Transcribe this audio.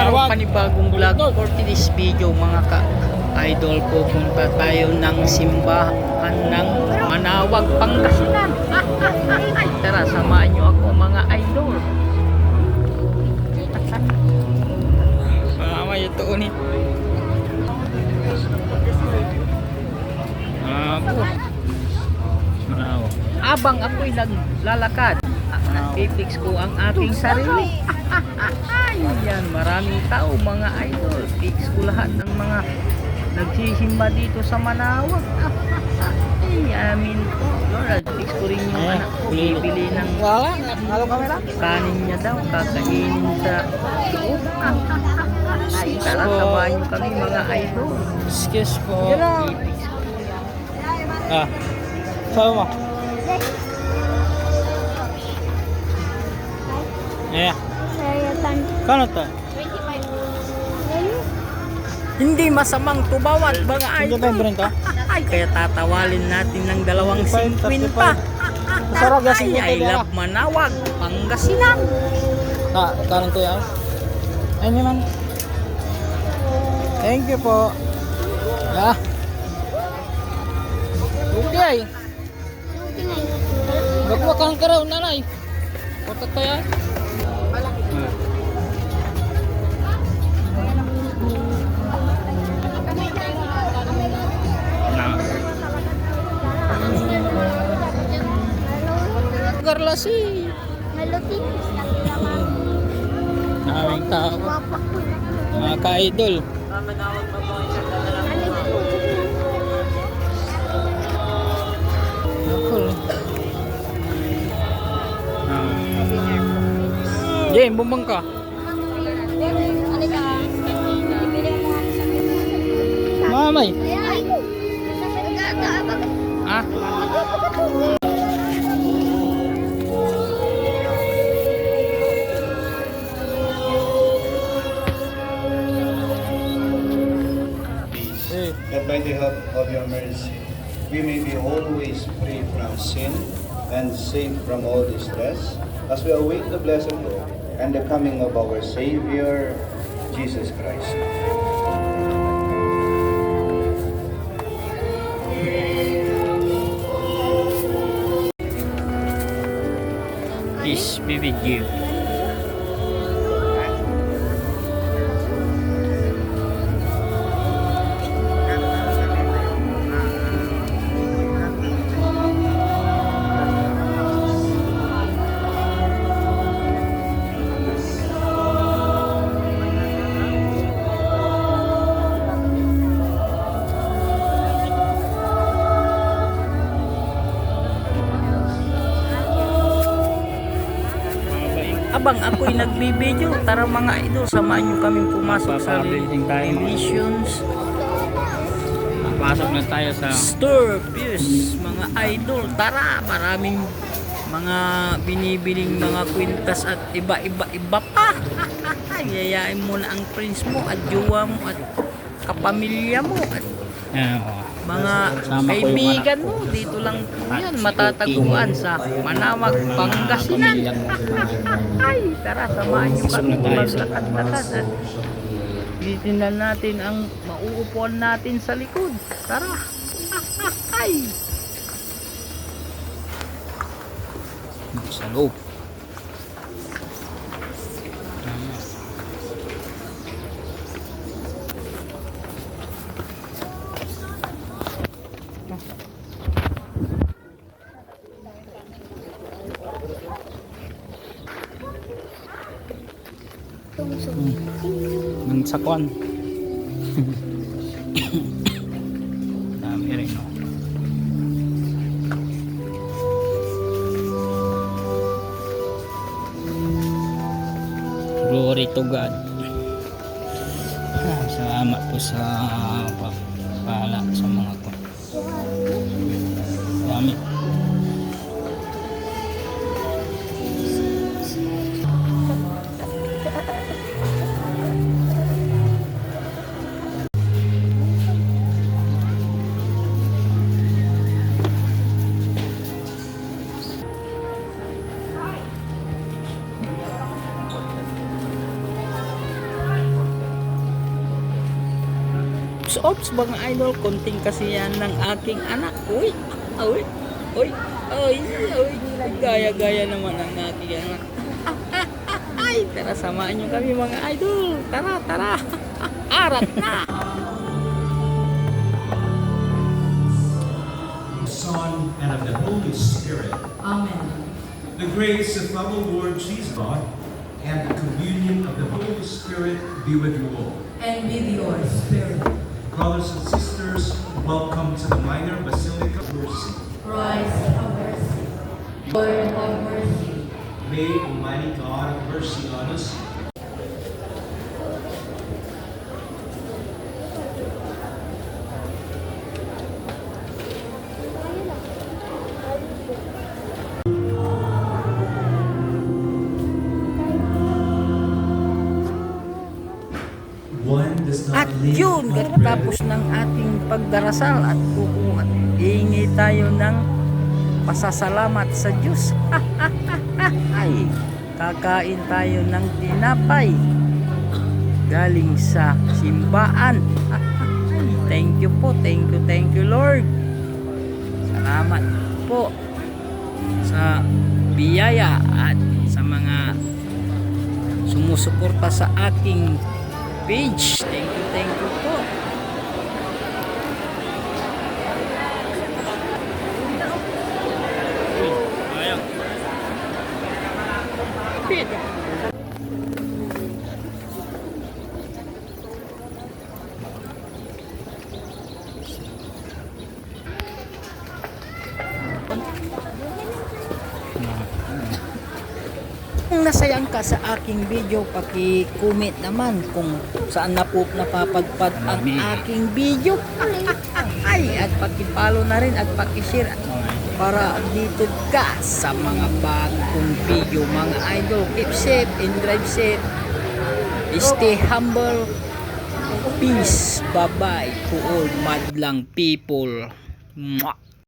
araw, panibagong vlog. For today's video mga ka-idol, pupunta tayo ng simbahan ng Manawag, Pangasinan. Ay, tara, samahan nyo ako mga idol. May ito ulit. Abang ako'y naglalakad, nag-fix ko ang aking sarili. Yan, maraming tao mga idol. Fix ko lahat ng mga nagsisimba dito sa Manawag. Amin po, Lord. Fix ko rin yung anak ko. Bibili ng kanin niya daw. Kakainin sa loob. Ay, tara, sabahan nyo kami mga idol. Excuse po. Sabi mo. Yeah. Kano to? 25. Hindi masamang tumawad mga Hindi idol. ba yung to? Ay, kaya tatawalin natin ng 2.50 pa. Sarap Ay, gasing I love Manawag, Pangasinan. Kano to yan? Ay naman. Thank you po. Yeah. Okay. Bagwa kang karaw nanay. Kotak tayo. Garlasi. Hello, Tinis. Maraming tao. Mga ka-idol. Cool. Jay, bumbang ka. Mamay. Ah. That by the help of your mercy, we may be always free from sin and safe from all distress, as we await the blessed hope and the coming of our Savior, Jesus Christ. Peace be with you. Abang ako'y nagbibideo, tara mga idol, samahan nyo kaming pumasok sa Religions Pasok na tayo sa Store Views mga idol. Tara, maraming mga binibiling mga kwintas at iba-iba pa. Yayain mo na ang friends mo at jowa mo at kapamilya mo at mga kaibigan mo. Dito lang po yan matataguan sa Manawag, Pangasinan. Ay, tara, samahan nyo kami maglakad-lakad at titignan natin ang mauupuan natin sa likod. Tara. Ay. sa loob. Ng sakwan. Dami rin, no? Glory to God. Salamat po sa pala sa mga to. Dami. Ops, mga idol, konting kasiyan ng aking anak. Uy, gaya-gaya naman ang aking anak. Ay, tara, samahan nyo kami mga idol. Tara. Arat na. Son, and of the Holy Spirit. Amen. The grace of our Lord Jesus God and the communion of the Holy Spirit be with you all. And with your spirit. Brothers and sisters, welcome to the Minor Basilica of Mercy. Christ have mercy. Lord have mercy. May Almighty God have mercy on us. One does not At yun, tapos ng ating pagdarasal at kukuha, hihingi tayo ng pasasalamat sa Diyos. Ay, kakain tayo ng tinapay galing sa simbahan. Thank you po, thank you Lord. Salamat po sa biyaya at sa mga sumusuporta sa aking page. Thank you po. Ayan. Kung nasayang ka sa aking video, paki-comment naman kung saan napapadpad ang aking video. Ay, at paki-follow na rin at paki-share para dito ka sa mga bagong video mga idol. Keep safe and drive safe. Stay humble. Peace. Bye-bye to all madlang people. Mwah.